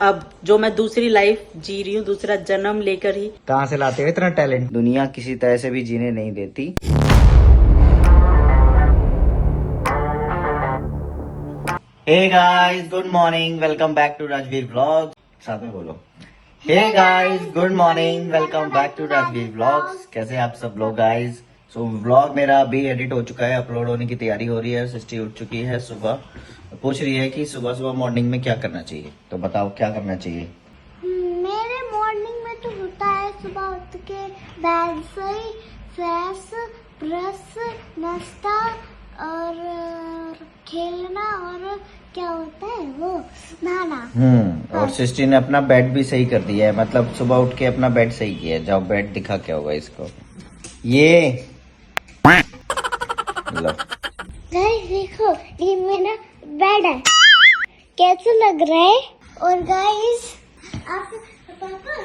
अब जो मैं दूसरी लाइफ जी रही हूँ, दूसरा जन्म लेकर ही। कहाँ से लाते हो इतना टैलेंट? दुनिया किसी तरह से भी जीने नहीं देती। Hey guys, good morning, welcome back to Rajveer vlogs. साथ में बोलो, hey guys, good morning, welcome back to Rajveer vlogs. कैसे हैं आप सब लोग गाइस? सो व्लॉग मेरा अभी एडिट हो चुका है, अपलोड होने की तैयारी हो रही है। सृष्टि उठ चुकी है सुबह, पूछ रही है कि सुबह सुबह मॉर्निंग में क्या करना चाहिए। तो बताओ क्या करना चाहिए? मेरे मॉर्निंग में तो होता है सुबह उठ के बैग से फ्रेश ब्रश नाश्ता और खेलना और क्या होता है वो नहाना। और सृष्टि ने अपना बेड भी सही कर दिया है, मतलब सुबह उठ के अपना बेड सही किया है। जाओ बेड दिखा क्या होगा इसको। ये लो गाइस देखो, ये मेरा बेड है, कैसा लग रहा है? और गाइस आप पापा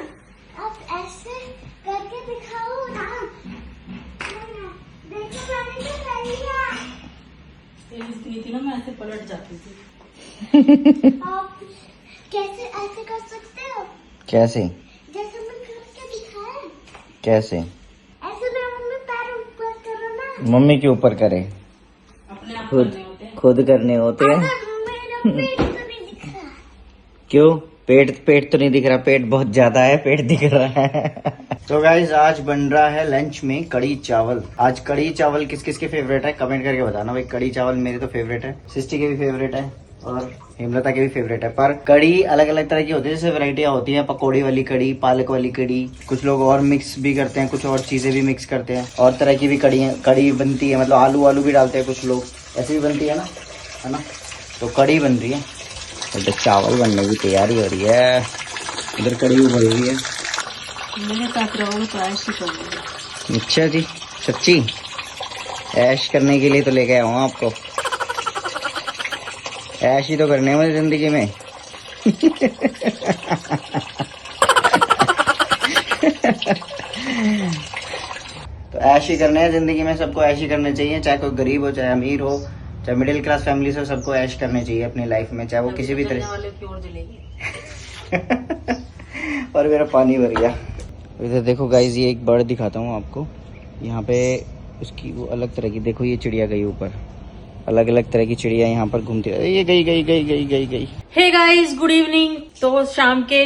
आप ऐसे करके दिखाओ ना। देखो मैंने तो कर लिया। इतनी थी ना, मैं ऐसे पलट जाती थी। आप कैसे ऐसे कर सकते हो? कैसे? जैसे मैं करके दिखाया। कैसे? ऐसे मेरा मम्मी पैर ऊपर करो ना। मम्मी के ऊपर करे, अपने आप खुद करने होते हैं। खुद करने होते हैं। मेरा पेट तो नहीं दिख रहा। क्यों? पेट तो नहीं दिख रहा, पेट बहुत ज्यादा है, पेट दिख रहा है। तो गाइज आज बन रहा है लंच में कड़ी चावल। आज कड़ी चावल किस किस के फेवरेट है कमेंट करके बताना भाई। कड़ी चावल मेरे तो फेवरेट है, सृष्टि के भी फेवरेट है और हेमलता के भी फेवरेट है। पर कड़ी अलग अलग तरह की होती है, जैसे वैरायटियां होती हैं, पकौड़ी वाली कड़ी, पालक वाली कड़ी, कुछ लोग और मिक्स भी करते हैं, कुछ और चीजें भी मिक्स करते हैं, और तरह की भी कड़ी बनती है। मतलब आलू भी डालते हैं कुछ लोग, ऐसी भी बनती है ना। तो कड़ी बन रही है, तो चावल बनने की तैयारी हो रही है, इधर कड़ी उबल रही है। मेरे साथ रहोगे तो ऐसे ही करोगे। अच्छा जी, सच्ची ऐश करने के लिए तो लेके आया हूँ आपको। ऐश ही तो करने है मुझे जिंदगी में। तो ऐश ही करने हैं जिंदगी में, सबको ऐश ही करने चाहिए, चाहे कोई गरीब हो, चाहे अमीर हो, चाहे मिडिल क्लास फैमिली से, सबको ऐश करने चाहिए अपनी लाइफ में, चाहे वो किसी भी तरह। वाले की ओर जलेगी। और मेरा पानी भर गया। इधर देखो गाइज, ये एक बर्ड दिखाता हूँ आपको। यहाँ पे उसकी वो अलग तरह की, देखो ये चिड़िया गई ऊपर, अलग अलग तरह की चिड़िया यहाँ पर घूमती है। ये गई। Hey guys, good evening. तो शाम के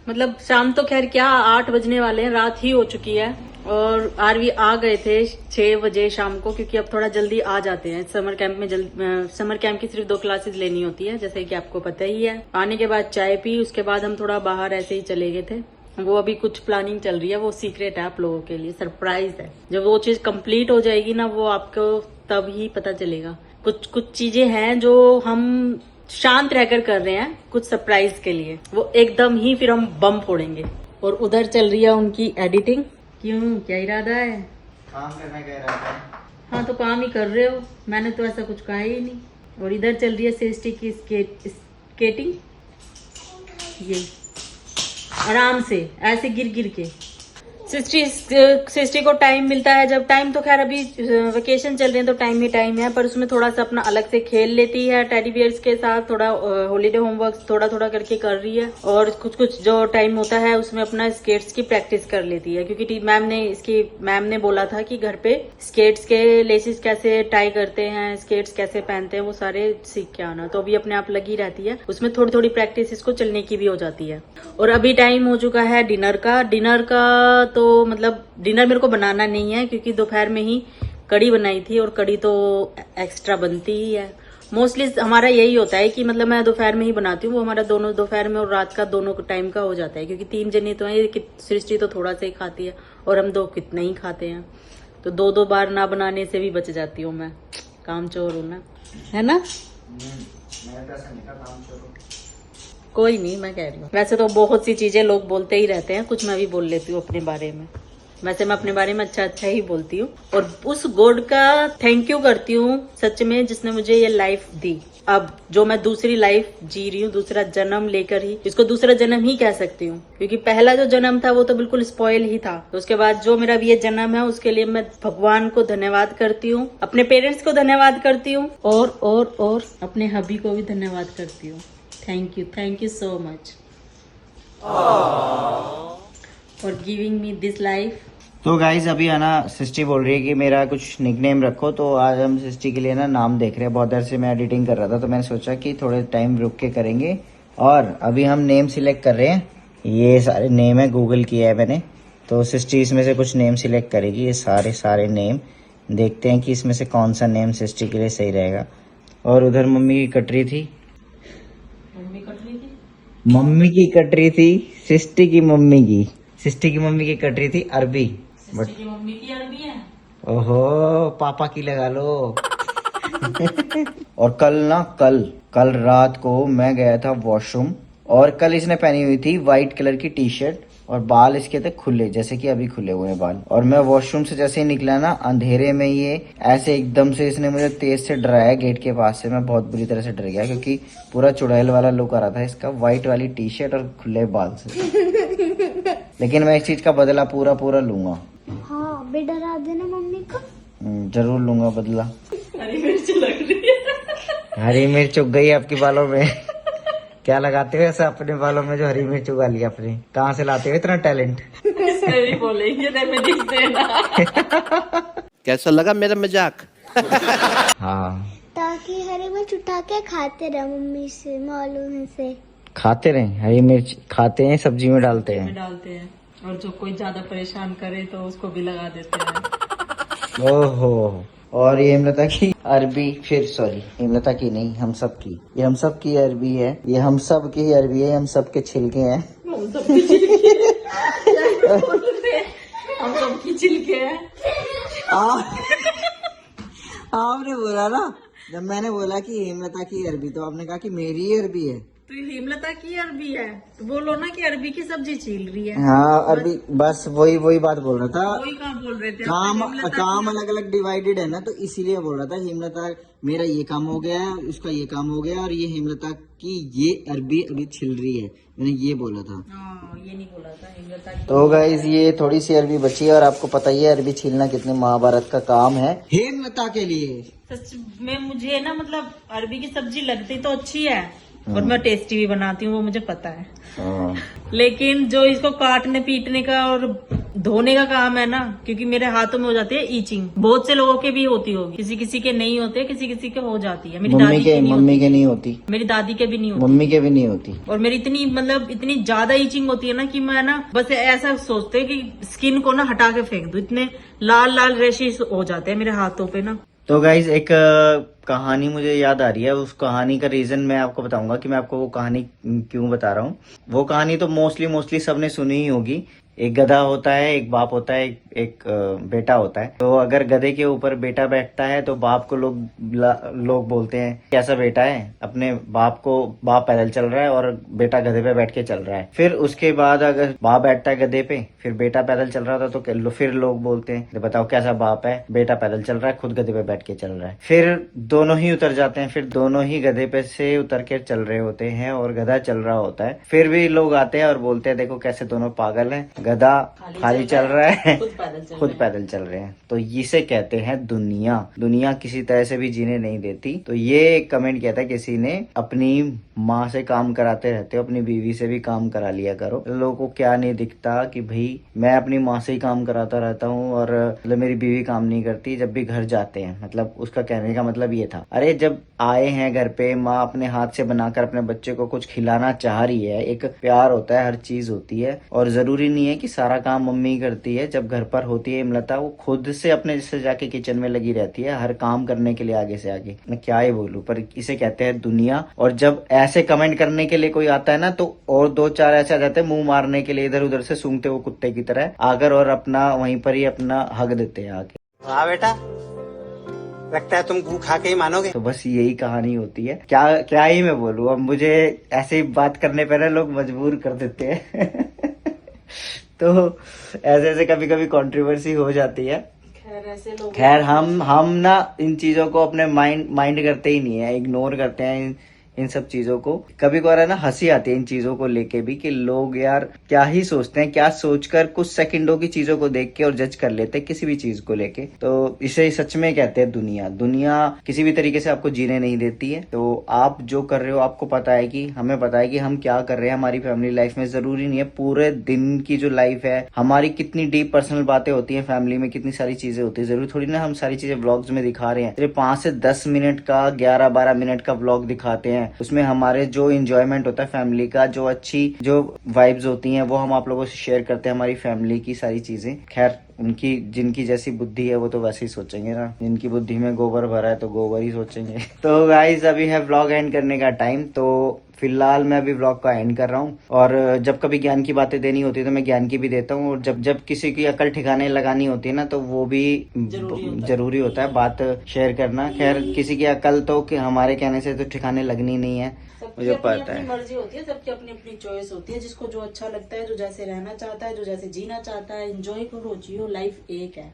मतलब शाम तो खैर क्या 8 बजने वाले हैं, रात ही हो चुकी है। और आरवी आ गए थे 6 बजे शाम को, क्योंकि अब थोड़ा जल्दी आ जाते हैं समर कैंप में। समर कैंप की सिर्फ 2 क्लासेस लेनी होती है, जैसे कि आपको पता ही है। आने के बाद चाय पी, उसके बाद हम थोड़ा बाहर ऐसे ही चले गए थे। वो अभी कुछ प्लानिंग चल रही है, वो सीक्रेट है आप लोगों के लिए, सरप्राइज है। जब वो चीज कंप्लीट हो जाएगी ना, वो आपको तब ही पता चलेगा। कुछ चीजें हैं जो हम शांत रहकर कर रहे हैं कुछ सरप्राइज के लिए, वो एकदम ही फिर हम बम फोड़ेंगे। और उधर चल रही है उनकी एडिटिंग। क्यों, क्या इरादा है? काम करने का इरादा है। हाँ तो काम ही कर रहे हो, मैंने तो ऐसा कुछ कहा ही नहीं। और इधर चल रही है सृष्टि की स्केटिंग, ये आराम से ऐसे गिर गिर के। सृष्टि को टाइम मिलता है जब, टाइम तो खैर अभी वेकेशन चल रहे हैं तो टाइम ही टाइम है, पर उसमें थोड़ा सा अपना अलग से खेल लेती है टेडी बियर्स के साथ। थोड़ा हॉलीडे होमवर्क थोड़ा करके कर रही है, और कुछ जो टाइम होता है उसमें अपना स्केट्स की प्रैक्टिस कर लेती है, क्योंकि मैम ने बोला था कि घर पे स्केट्स के लेसेस कैसे टाई करते हैं, स्केट्स कैसे पहनते हैं, वो सारे सीख के आना। तो अभी अपने आप लगी रहती है उसमें, थोड़ी प्रैक्टिस इसको चलने की भी हो जाती है। और अभी टाइम हो चुका है डिनर का। तो मतलब डिनर मेरे को बनाना नहीं है, क्योंकि दोपहर में ही कड़ी बनाई थी, और कड़ी तो एक्स्ट्रा बनती ही है। मोस्टली हमारा यही होता है कि मतलब मैं दोपहर में ही बनाती हूँ, वो हमारा दोनों दोपहर में और रात का दोनों टाइम का हो जाता है, क्योंकि 3 जने तो है, सृष्टि तो थोड़ा सा ही खाती है और हम 2 कितना ही खाते हैं। तो 2 बार ना बनाने से भी बच जाती हूँ मैं, काम चोर हूँ ना, है ना? कोई नहीं, मैं कह रही हूँ। वैसे तो बहुत सी चीजें लोग बोलते ही रहते हैं, कुछ मैं भी बोल लेती हूँ अपने बारे में। वैसे मैं अपने बारे में अच्छा ही बोलती हूँ, और उस गॉड का थैंक यू करती हूँ सच में, जिसने मुझे ये लाइफ दी। अब जो मैं दूसरी लाइफ जी रही हूँ, दूसरा जन्म लेकर ही, इसको दूसरा जन्म ही कह सकती हूँ, क्योंकि पहला जो जन्म था वो तो बिल्कुल स्पॉइल ही था। तो उसके बाद जो मेरा ये जन्म है, उसके लिए मैं भगवान को धन्यवाद करती हूँ, अपने पेरेंट्स को धन्यवाद करती हूँ, और अपने हबी को भी धन्यवाद करती हूँ। Thank you so much. For giving me this life. तो गाइज अभी है ना सिस्टी बोल रही है कि मेरा कुछ निकनेम रखो, तो आज हम सिस्टी के लिए ना नाम देख रहे हैं। बहुत देर से मैं एडिटिंग कर रहा था तो मैंने सोचा कि थोड़े टाइम रुक के करेंगे। और अभी हम नेम सिलेक्ट कर रहे हैं। ये सारे नेम है, गूगल किया है मैंने। तो सिस्टी इसमें से कुछ नेम सिलेक्ट करेगी। ये सारे नेम देखते हैं कि इसमें से कौन सा नेम सिस्टी के लिए सही रहेगा। और उधर मम्मी की कट रही थी, मम्मी की कट रही थी, सिस्टी की मम्मी की कट रही थी अरबी। बट की मम्मी की अरबी है। ओहो, पापा की लगा लो। और कल रात को मैं गया था वॉशरूम, और कल इसने पहनी हुई थी वाइट कलर की टी शर्ट, और बाल इसके थे खुले, जैसे कि अभी खुले हुए हैं बाल। और मैं वॉशरूम से जैसे ही निकला ना, अंधेरे में ये ऐसे एकदम से इसने मुझे तेज से डराया गेट के पास से। मैं बहुत बुरी तरह से डर गया, क्योंकि पूरा चुड़ैल वाला लुक आ रहा था इसका, वाइट वाली टी शर्ट और खुले बाल से। लेकिन मैं इस चीज का बदला पूरा लूंगा। हाँ, बे डरा देना मम्मी को। जरूर लूंगा बदला। हरी मिर्च लग रही है। हरी मिर्च उग गई आपके बालों में। क्या लगाते हो ऐसा अपने बालों में जो हरी मिर्च उगा लिया आपने? कहाँ से लाते हो इतना टैलेंट? बोलेंगे रेमेडीज देना। कैसा लगा मेरा मजाक? हाँ, ताकि हरी मिर्च उठा के खाते रहे मम्मी से, मालूम से खाते रहे। हरी मिर्च खाते हैं, सब्जी में डालते हैं। और जो कोई ज्यादा परेशान करे तो उसको भी लगा देते हैं। ओहो। और ये हेमलता की अरबी, फिर सॉरी हेमलता की नहीं, हम सब की, ये हम सब की अरबी है, ये हम सब की अरबी है, हम सब के छिलके हैं। हम सबकी छिलके हैं। आपने बोला ना, जब मैंने बोला कि हेमलता की अरबी, तो आपने कहा कि मेरी अरबी है। तो ये हेमलता की अरबी है, तो बोलो ना कि अरबी की सब्जी छील रही है। हाँ अरबी, बस वही बात बोल रहा था। वही कहाँ बोल रहे थे? काम अलग अलग डिवाइडेड है ना, तो इसीलिए बोल रहा था हेमलता मेरा ये काम हो गया है, उसका ये काम हो गया, और ये हेमलता की ये अरबी अभी छिल रही है, मैंने ये बोला था। ये नहीं बोला था हेमलता की। तो गाइज ये थोड़ी सी अरबी बची है, और आपको पता ही है अरबी छीलना कितने महाभारत का काम है हेमलता के लिए। सच में मुझे ना, मतलब अरबी की सब्जी लगती तो अच्छी है, और मैं टेस्टी भी बनाती हूँ, वो मुझे पता है। लेकिन जो इसको काटने पीटने का और धोने का काम है ना, क्योंकि मेरे हाथों में हो जाती है ईचिंग। बहुत से लोगों के भी होती होगी, किसी के नहीं होते, किसी के हो जाती है। मेरी दादी के नहीं होती, मेरी दादी के भी नहीं होती, मम्मी के भी नहीं होती। और मेरी इतनी ज्यादा ईचिंग होती है ना कि मैं ना बस ऐसा सोचते कि स्किन को ना हटा के फेंक दूं। इतने लाल रेशेस हो जाते हैं मेरे हाथों पे ना। तो गाइज एक कहानी मुझे याद आ रही है। उस कहानी का रीजन मैं आपको बताऊंगा कि मैं आपको वो कहानी क्यों बता रहा हूँ। वो कहानी तो मोस्टली सबने सुनी ही होगी। एक गधा होता है, एक बाप होता है, एक बेटा होता है। तो अगर गधे के ऊपर बेटा बैठता है तो बाप को लोग बोलते हैं कैसा बेटा है, अपने बाप पैदल चल रहा है और बेटा गधे पे बैठ के चल रहा है। फिर उसके बाद अगर बाप बैठता है गधे पे, फिर बेटा पैदल चल रहा था, तो फिर लोग बोलते हैं बताओ कैसा बाप है, बेटा पैदल चल रहा है, खुद गधे पे बैठ के चल रहा है। फिर दोनों ही उतर जाते हैं, फिर दोनों ही गधे पे से उतर के चल रहे होते हैं और गधा चल रहा होता है। फिर भी लोग आते हैं और बोलते हैं देखो कैसे दोनों पागल हैं, गधा खाली चल रहा है, खुद पैदल चल रहे हैं। तो इसे कहते हैं दुनिया किसी तरह से भी जीने नहीं देती। तो ये कमेंट किया था किसी ने, अपनी माँ से काम कराते रहते हो, अपनी बीवी से भी काम करा लिया करो। लोगों को क्या नहीं दिखता कि भाई मैं अपनी माँ से ही काम कराता रहता हूँ और मतलब मेरी बीवी काम नहीं करती जब भी घर जाते हैं। मतलब उसका कहने का मतलब ये था, अरे जब आए हैं घर पे, माँ अपने हाथ से बनाकर अपने बच्चे को कुछ खिलाना चाह रही है, एक प्यार होता है, हर चीज होती है, और जरूरी नहीं है कि सारा काम मम्मी करती है। जब घर पर होती है हिमलता, वो खुद से अपने जैसे जाके किचन में लगी रहती है हर काम करने के लिए आगे से आगे। मैं क्या ही बोलूं, पर इसे कहते हैं दुनिया। और जब ऐसे कमेंट करने के लिए कोई आता है ना, तो और दो चार ऐसे आ जाते हैं मुंह मारने के लिए, इधर उधर से सूंघते हुए कुत्ते की तरह आकर, और अपना वहीं पर ही अपना हक देते हैं आके। हाँ बेटा, लगता है तुम गू खा के ही मानोगे। तो बस यही कहानी होती है। क्या ही मैं बोलूं, अब मुझे ऐसे ही बात करने पर लोग मजबूर कर देते हैं। तो ऐसे कभी कंट्रोवर्सी हो जाती है। खैर हम ना इन चीजों को अपने माइंड करते ही नहीं है, इग्नोर करते हैं इन सब चीजों को। कभी कभार है ना हंसी आती है इन चीजों को लेके भी कि लोग यार क्या ही सोचते हैं, क्या सोचकर कुछ सेकंडों की चीजों को देख के और जज कर लेते हैं किसी भी चीज को लेके। तो इसे सच में कहते हैं दुनिया। दुनिया किसी भी तरीके से आपको जीने नहीं देती है। तो आप जो कर रहे हो आपको पता है कि हमें पता है कि हम क्या कर रहे हैं हमारी फैमिली लाइफ में। जरूरी नहीं है पूरे दिन की जो लाइफ है हमारी कितनी डीप पर्सनल बातें होती हैं फैमिली में, कितनी सारी चीजें होती है। जरूरी थोड़ी ना हम सारी चीजें व्लॉग्स में दिखा रहे हैं। सिर्फ 5 से 10 मिनट का 11-12 मिनट का व्लॉग दिखाते हैं, उसमें हमारे जो इंजॉयमेंट होता है फैमिली का, जो अच्छी जो वाइब्स होती हैं वो हम आप लोगों से शेयर करते हैं, हमारी फैमिली की सारी चीजें। खैर उनकी जिनकी जैसी बुद्धि है वो तो वैसे ही सोचेंगे ना, जिनकी बुद्धि में गोबर भरा है तो गोबर ही सोचेंगे। तो गाइस अभी है व्लॉग एंड करने का टाइम, तो फिलहाल मैं अभी व्लॉग का एंड कर रहा हूँ। और जब कभी ज्ञान की बातें देनी होती है तो मैं ज्ञान की भी देता हूँ, और जब किसी की अकल ठिकाने लगानी होती है ना तो वो भी जरूरी होता है बात शेयर करना। खैर किसी की अकल तो हमारे कहने से तो ठिकाने लगनी नहीं है, मुझे पता है। मर्जी होती है, सबकी अपनी अपनी चॉइस होती है, जिसको जो अच्छा लगता है, जो जैसे रहना चाहता है, जो जैसे जीना चाहता है, एंजॉय करो, जियो। लाइफ एक है,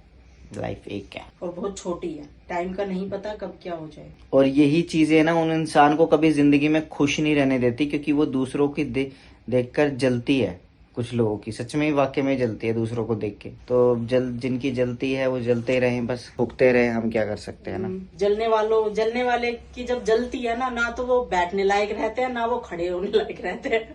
लाइफ एक है और बहुत छोटी है, टाइम का नहीं पता कब क्या हो जाए। और यही चीजें ना उन इंसान को कभी जिंदगी में खुश नहीं रहने देती, क्योंकि वो दूसरों की देखकर जलती है। कुछ लोगों की सच में ही वाकई में जलती है दूसरों को देख के। तो जिनकी जलती है वो जलते रहे, बस फूकते रहे, हम क्या कर सकते हैं ना। जलने वाले की जब जलती है ना तो वो बैठने लायक रहते हैं, ना वो खड़े होने लायक रहते हैं।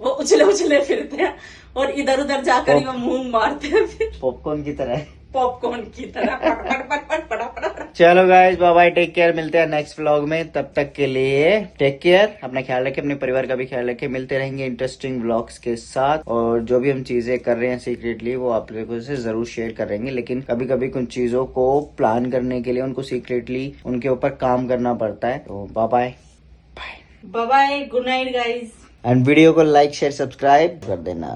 वो उछले फिरते हैं और इधर उधर जाकर ही वो मुंह मारते हैं, फिर पॉपकॉर्न की तरह, पॉपकॉर्न की तरह पट। चलो guys bye bye, take care, मिलते हैं नेक्स्ट व्लॉग में। तब तक के लिए टेक केयर, अपना ख्याल रखें, अपने परिवार का भी ख्याल रखें। मिलते रहेंगे इंटरेस्टिंग व्लॉग्स के साथ, और जो भी हम चीजें कर रहे हैं सीक्रेटली वो आप लोगों से जरूर शेयर करेंगे। लेकिन कभी कभी कुछ चीजों को प्लान करने के लिए उनको सीक्रेटली उनके ऊपर काम करना पड़ता है। तो bye bye bye bye, good night guys. And video को लाइक शेयर सब्सक्राइब कर देना।